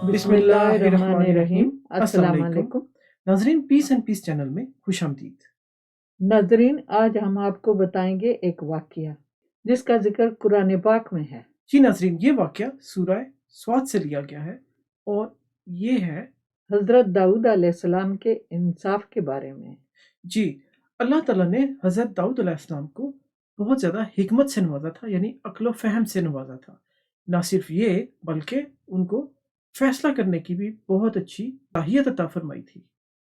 بسم اللہ الرحمن الرحیم۔ السلام علیکم ناظرین، پیس اینڈ پیس چینل میں خوش آمدید۔ ناظرین، آج ہم آپ کو بتائیں گے ایک واقعہ جس کا ذکر قرآن پاک میں ہے۔ جی ناظرین، یہ واقعہ سورہ سواد سے لیا گیا ہے اور یہ ہے حضرت داؤد علیہ السلام کے انصاف کے بارے میں۔ جی، اللہ تعالیٰ نے حضرت داؤد علیہ السلام کو بہت زیادہ حکمت سے نوازا تھا، یعنی عقل و فہم سے نوازا تھا۔ نہ صرف یہ بلکہ ان کو فیصلہ کرنے کی بھی بہت اچھی صلاحیت عطا فرمائی تھی۔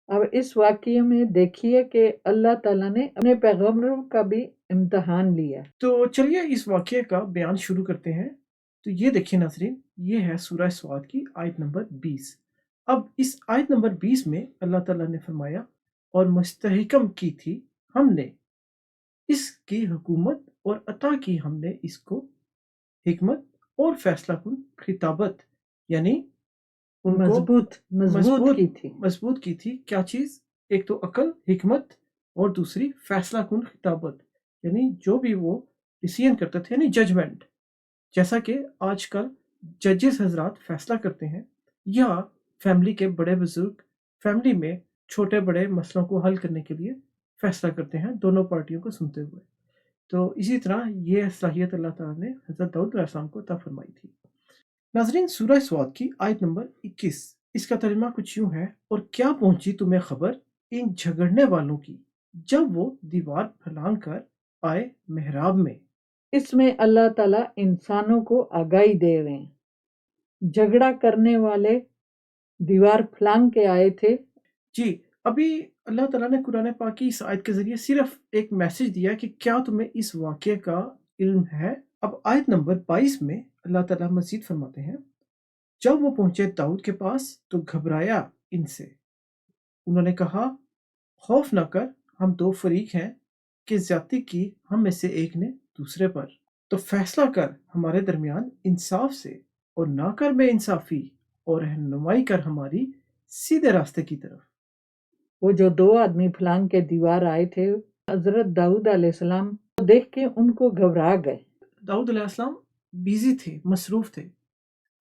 اب اس واقعے میں دیکھیے کہ اللہ تعالیٰ نے اپنے پیغمبروں کا بھی امتحان لیا۔ تو چلیے اس واقعے کا بیان شروع کرتے ہیں۔ تو یہ دیکھیں ناظرین، یہ ہے سورہ سواد کی آیت نمبر 20۔ اب اس آیت نمبر 20 میں اللہ تعالیٰ نے فرمایا، اور مستحکم کی تھی ہم نے اس کی حکومت اور عطا کی ہم نے اس کو حکمت اور فیصلہ کن خطابت، یعنی ان کو مضبوط کی تھی کیا چیز؟ ایک تو عقل، حکمت، اور دوسری فیصلہ کن خطابت، یعنی جو بھی وہ ڈیسیژن کرتے تھے، یعنی ججمنٹ، جیسا کہ آج کل ججز حضرات فیصلہ کرتے ہیں، یا فیملی کے بڑے بزرگ فیملی میں چھوٹے بڑے مسئلوں کو حل کرنے کے لیے فیصلہ کرتے ہیں دونوں پارٹیوں کو سنتے ہوئے۔ تو اسی طرح یہ صلاحیت اللہ تعالیٰ نے حضرت داؤد علیہ السلام کو عطا فرمائی تھی۔ ناظرین، سورہ سواد کی آیت نمبر 21، اس کا ترجمہ کچھ یوں ہے: اور کیا پہنچی تمہیں خبر ان جھگڑنے والوں کی جب وہ دیوار پھلانگ کر آئے محراب میں۔ اس میں اللہ تعالیٰ انسانوں کو آگاہی دے رہے ہیں۔ جھگڑا کرنے والے دیوار پھلانگ کے آئے تھے۔ جی، ابھی اللہ تعالیٰ نے قرآن پاک کی اس آیت کے ذریعے صرف ایک میسج دیا کہ کیا تمہیں اس واقعے کا علم ہے۔ اب آیت نمبر 22 میں اللہ تعالیٰ مزید فرماتے ہیں: جب وہ پہنچے داؤد کے پاس تو گھبرایا ان سے، انہوں نے کہا خوف نہ کر، ہم دو فریق ہیں کہ زیادتی کی ہم میں سے ایک نے دوسرے پر، تو فیصلہ کر ہمارے درمیان انصاف سے، اور نہ کر بے انصافی، اور رہنمائی کر ہماری سیدھے راستے کی طرف۔ وہ جو دو آدمی پھلانگ کے دیوار آئے تھے، حضرت داؤد علیہ السلام دیکھ کے ان کو گھبرا گئے۔ داؤد علیہ السلام بیزی تھے، مصروف تھے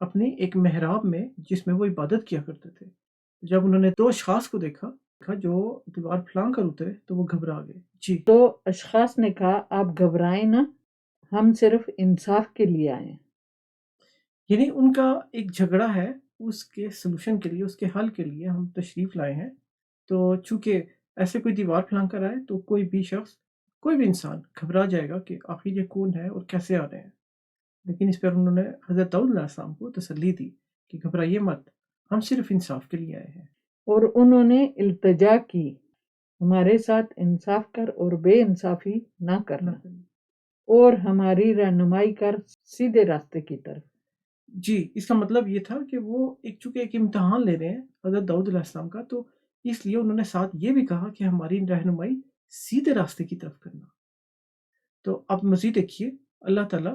اپنی ایک محراب میں جس میں وہ عبادت کیا کرتے تھے۔ جب انہوں نے دو اشخاص کو دیکھا جو دیوار پھلانگ کر اترے تو وہ گھبرا گئے۔ جی، دو اشخاص نے کہا آپ گھبرائیں نہ، ہم صرف انصاف کے لیے آئے ہیں۔ یعنی ان کا ایک جھگڑا ہے، اس کے سلوشن کے لیے، اس کے حل کے لیے ہم تشریف لائے ہیں۔ تو چونکہ ایسے کوئی دیوار پھلانگ کر آئے تو کوئی بھی شخص، کوئی بھی انسان گھبرا جائے گا کہ آخر یہ کون ہے اور کیسے آ رہے ہیں۔ لیکن اس پر انہوں نے حضرت داؤد علیہ السلام کو تسلی دی کہ گھبرائیے مت، ہم صرف انصاف کے لیے آئے ہیں۔ اور انہوں نے التجا کی، ہمارے ساتھ انصاف کر اور بے انصافی نہ کرنا، اور ہماری رہنمائی کر سیدھے راستے کی طرف۔ جی، اس کا مطلب یہ تھا کہ وہ چونکہ ایک امتحان لے رہے ہیں حضرت داؤد علیہ السلام کا، تو اس لیے انہوں نے ساتھ یہ بھی کہا کہ ہماری رہنمائی سیدھے راستے کی طرف کرنا۔ تو اب مزید دیکھیے، اللہ تعالیٰ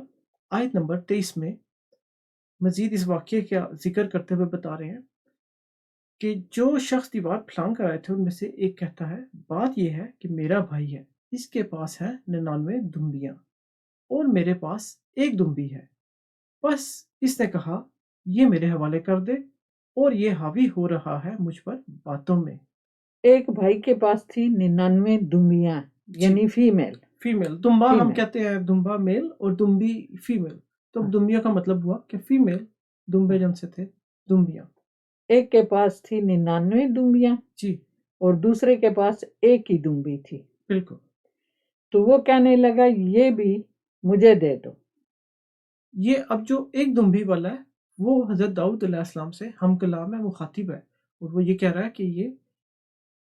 آیت نمبر 23 میں مزید اس واقعے کا ذکر کرتے ہوئے بتا رہے ہیں کہ جو شخص دیوار پھلانگ کر آئے تھے ان میں سے ایک کہتا ہے بات یہ ہے کہ میرا بھائی ہے، اس کے پاس ہے 99 دمبیاں اور میرے پاس ایک دمبی ہے، بس اس نے کہا یہ میرے حوالے کر دے، اور یہ حاوی ہو رہا ہے مجھ پر باتوں میں۔ ایک بھائی کے پاس تھی 99 دمبیاں، یعنی فیمیل دمبا ہم کہتے ہیں، دمبا میل اور دمبی فیمیل۔ تو دمبیوں کا مطلب ہوا کہ فیمیل دمبے جن سے تھے دمبیاں۔ ایک کے پاس تھی 99 دمبیاں، جی، اور دوسرے کے پاس ایک ہی دمبی تھی۔ بالکل۔ تو وہ کہنے لگا یہ بھی مجھے دے دو۔ یہ اب جو ایک دمبی والا ہے وہ حضرت داؤد علیہ السلام سے ہم کلام ہے، مخاطب ہے، اور وہ یہ کہہ رہا ہے کہ یہ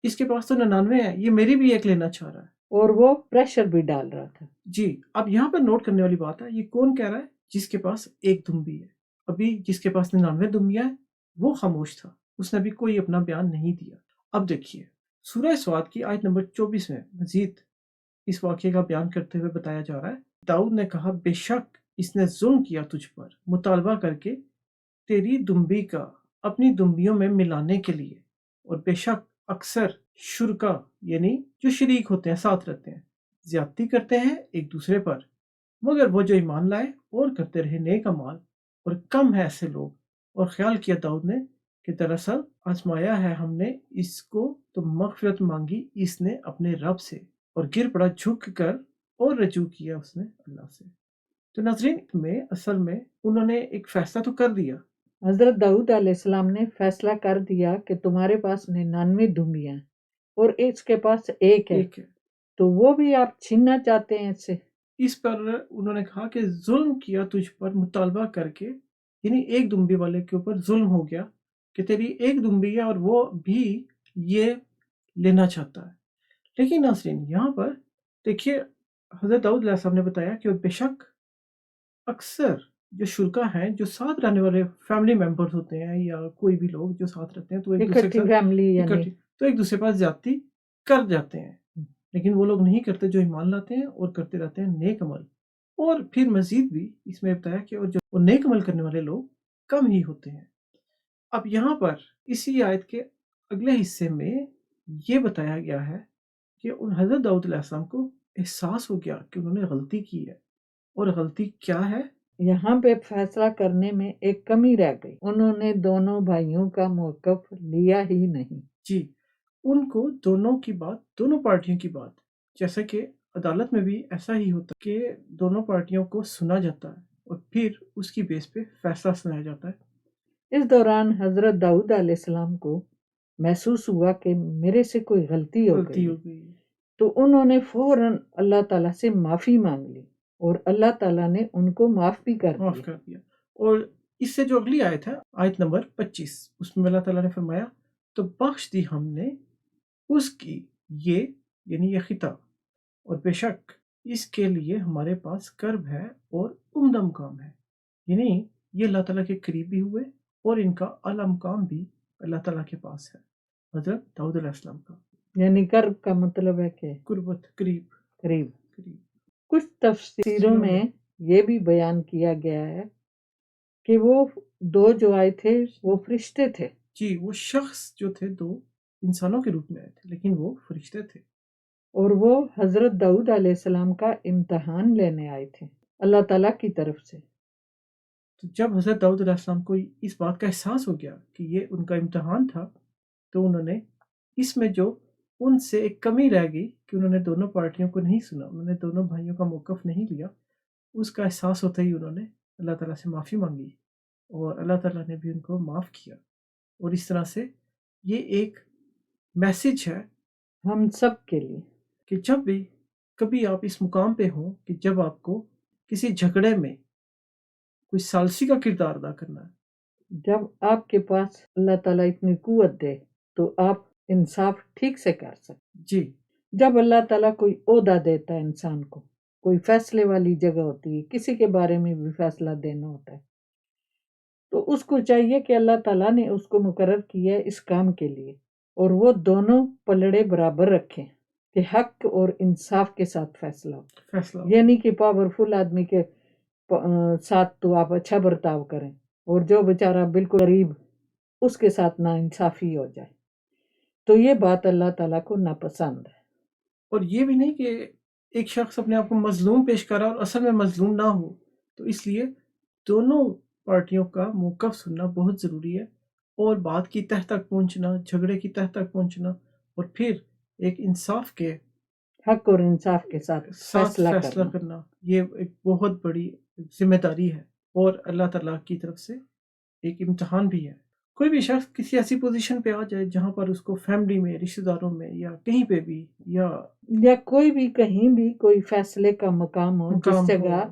اس کے پاس تو 99 ہے، یہ میری بھی ایک لینا چاہ رہا ہے، اور وہ پریشر بھی ڈال رہا تھا۔ جی، اب یہاں پر نوٹ کرنے والی بات ہے، یہ کون کہہ رہا ہے؟ جس کے پاس ایک دمبی ہے۔ ابھی جس کے پاس 99 دمبیاں ہیں وہ خاموش تھا، اس نے بھی کوئی اپنا بیان نہیں دیا۔ اب دیکھیے سورہ سواد کی آیت نمبر 24 میں مزید اس واقعے کا بیان کرتے ہوئے بتایا جا رہا ہے: داؤد نے کہا بے شک اس نے ظلم کیا تجھ پر، مطالبہ کر کے تیری دمبی کا اپنی دمبیوں میں ملانے کے لیے، اور بے شک اکثر شرکا، یعنی جو شریک ہوتے ہیں، ساتھ رہتے ہیں، زیادتی کرتے ہیں ایک دوسرے پر، مگر وہ جو ایمان لائے اور کرتے رہے نیک اعمال، اور کم ہے ایسے لوگ، اور خیال کیا داؤد نے کہ دراصل آزمایا ہے ہم نے اس کو، تو مغفرت مانگی اس نے اپنے رب سے، اور گر پڑا جھک کر اور رجوع کیا اس نے اللہ سے۔ تو ناظرین میں اصل میں انہوں نے ایک فیصلہ تو کر دیا۔ حضرت داؤد علیہ السلام نے فیصلہ کر دیا کہ تمہارے پاس 99 دمبیاں ہیں اور اس کے پاس ایک ہے، ایک ہے، تو وہ بھی آپ چھیننا چاہتے ہیں اس سے۔ اس پر انہوں نے کہا کہ ظلم کیا تجھ پر مطالبہ کر کے، یعنی ایک دمبی والے کے اوپر ظلم ہو گیا کہ تیری ایک دمبی ہے اور وہ بھی یہ لینا چاہتا ہے۔ لیکن ناظرین یہاں پر دیکھیے حضرت داؤد علیہ السلام نے بتایا کہ بے شک اکثر جو شرکا ہیں، جو ساتھ رہنے والے فیملی ممبرز ہوتے ہیں یا کوئی بھی لوگ جو ساتھ رہتے ہیں، تو ایک دوسرے کے اکٹھی ساتھ فیملی یعنی تو ایک دوسرے پاس زیادتی کر جاتے ہیں، لیکن وہ لوگ نہیں کرتے جو ایمان لاتے ہیں اور کرتے رہتے ہیں نیک عمل۔ اور پھر مزید بھی اس میں بتایا کہ اور جو نیک عمل کرنے والے لوگ کم ہی ہوتے ہیں۔ اب یہاں پر اسی آیت کے اگلے حصے میں یہ بتایا گیا ہے کہ ان حضرت داؤد علیہ السلام کو احساس ہو گیا کہ انہوں نے غلطی کی ہے، اور غلطی کیا ہے؟ یہاں پہ فیصلہ کرنے میں ایک کمی رہ گئی، انہوں نے دونوں بھائیوں کا موقف لیا ہی نہیں۔ جی، ان کو دونوں کی بات، دونوں پارٹیوں کی بات، جیسا کہ عدالت میں بھی ایسا ہی ہوتا ہے کہ دونوں پارٹیوں کو سنا جاتا ہے اور پھر اس کی بیس پہ فیصلہ سنایا جاتا ہے۔ اس دوران حضرت داؤد علیہ السلام کو محسوس ہوا کہ میرے سے کوئی غلطی ہو غلطی گئی، ہو گئی، تو انہوں نے فوراً اللہ تعالیٰ سے معافی مانگ لی اور اللہ تعالیٰ نے ان کو معاف بھی کر معاف دیا۔ کر دیا۔ اور اس سے جو اگلی آیت ہے، آیت نمبر 25، اس میں اللہ تعالیٰ نے فرمایا تو بخش دی ہم نے اس کی یہ، یعنی یہ خطا، اور بے شک اس کے لیے ہمارے پاس کرب ہے اور عمدہ مقام ہے، یعنی یہ اللہ تعالیٰ کے قریب بھی ہوئے اور ان کا اعلیٰ مقام بھی اللہ تعالیٰ کے پاس ہے، حضرت داؤد علیہ السلام کا۔ یعنی کرب کا مطلب ہے کہ قربت، قریب، قریب۔ قریب۔ کچھ تفسیروں میں یہ بھی بیان کیا گیا ہے کہ وہ دو جو آئے تھے وہ فرشتے تھے۔ جی، وہ شخص جو تھے دو انسانوں کے روپ میں آئے تھے، لیکن وہ فرشتے تھے، اور وہ حضرت داؤد علیہ السلام کا امتحان لینے آئے تھے اللہ تعالیٰ کی طرف سے۔ تو جب حضرت داؤد علیہ السلام کو اس بات کا احساس ہو گیا کہ یہ ان کا امتحان تھا، تو انہوں نے اس میں جو ان سے ایک کمی رہ گئی کہ انہوں نے دونوں پارٹیوں کو نہیں سنا، انہوں نے دونوں بھائیوں کا موقف نہیں لیا، اس کا احساس ہوتا ہی انہوں نے اللہ تعالیٰ سے معافی مانگی اور اللہ تعالیٰ نے بھی ان کو معاف کیا۔ اور اس طرح سے یہ ایک میسج ہے ہم سب کے لیے کہ جب بھی کبھی آپ اس مقام پہ ہوں کہ جب آپ کو کسی جھگڑے میں کوئی ثالثی کا کردار ادا کرنا ہے، جب آپ کے پاس اللہ تعالیٰ اتنی قوت دے تو آپ انصاف ٹھیک سے کر سکیں۔ جی، جب اللہ تعالیٰ کوئی عہدہ دیتا ہے انسان کو، کوئی فیصلے والی جگہ ہوتی ہے، کسی کے بارے میں بھی فیصلہ دینا ہوتا ہے، تو اس کو چاہیے کہ اللہ تعالیٰ نے اس کو مقرر کیا ہے اس کام کے لیے، اور وہ دونوں پلڑے برابر رکھیں کہ حق اور انصاف کے ساتھ فیصلہ ہو۔ فیصلہ ہو۔ یعنی کہ پاورفل آدمی کے ساتھ تو آپ اچھا برتاؤ کریں، اور جو بیچارہ بالکل غریب اس کے ساتھ نا انصافی ہو جائے، تو یہ بات اللہ تعالیٰ کو ناپسند ہے۔ اور یہ بھی نہیں کہ ایک شخص اپنے آپ کو مظلوم پیش کر رہا اور اصل میں مظلوم نہ ہو، تو اس لیے دونوں پارٹیوں کا موقف سننا بہت ضروری ہے، اور بات کی تہ تک پہنچنا، جھگڑے کی تہ تک پہنچنا، اور پھر ایک انصاف کے حق اور انصاف کے ساتھ ساتھ فیصلہ فیصلہ کرنا۔ کرنا، یہ ایک بہت بڑی ذمہ داری ہے اور اللہ تعالیٰ کی طرف سے ایک امتحان بھی ہے۔ کوئی بھی شخص کسی ایسی پوزیشن پہ آ جائے جہاں پر اس کو فیملی میں، رشتہ داروں میں، یا کہیں پہ بھی، یا کوئی بھی کہیں بھی کوئی فیصلے کا مقام ہو، جس مقام ہو، جگہ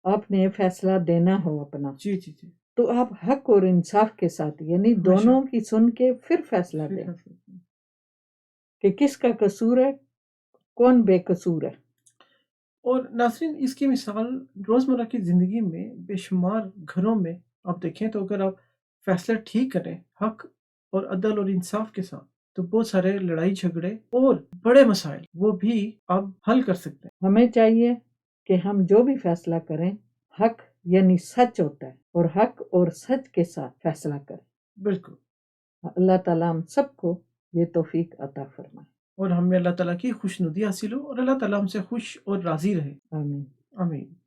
آپ نے فیصلہ دینا ہو اپنا، جی جی جی، تو آپ حق اور انصاف کے ساتھ، یعنی دونوں کی سن کے پھر فیصلہ دیں کہ کس کا قصور ہے، کون بے قصور ہے۔ اور ناظرین اس کی مثال روزمرہ کی زندگی میں بے شمار گھروں میں آپ دیکھیں تو اگر آپ فیصلے ٹھیک کریں حق اور عدل اور انصاف کے ساتھ، تو بہت سارے لڑائی جھگڑے اور بڑے مسائل وہ بھی آپ حل کر سکتے ہیں۔ ہمیں چاہیے کہ ہم جو بھی فیصلہ کریں حق یعنی سچ ہوتا ہے، اور حق اور سچ کے ساتھ فیصلہ کریں۔ بالکل، اللہ تعالیٰ ہم سب کو یہ توفیق عطا فرمائے۔ اور ہمیں اللہ تعالیٰ کی خوشنودی حاصل ہو اور اللہ تعالیٰ ہم سے خوش اور راضی رہے۔ آمین۔ آمین۔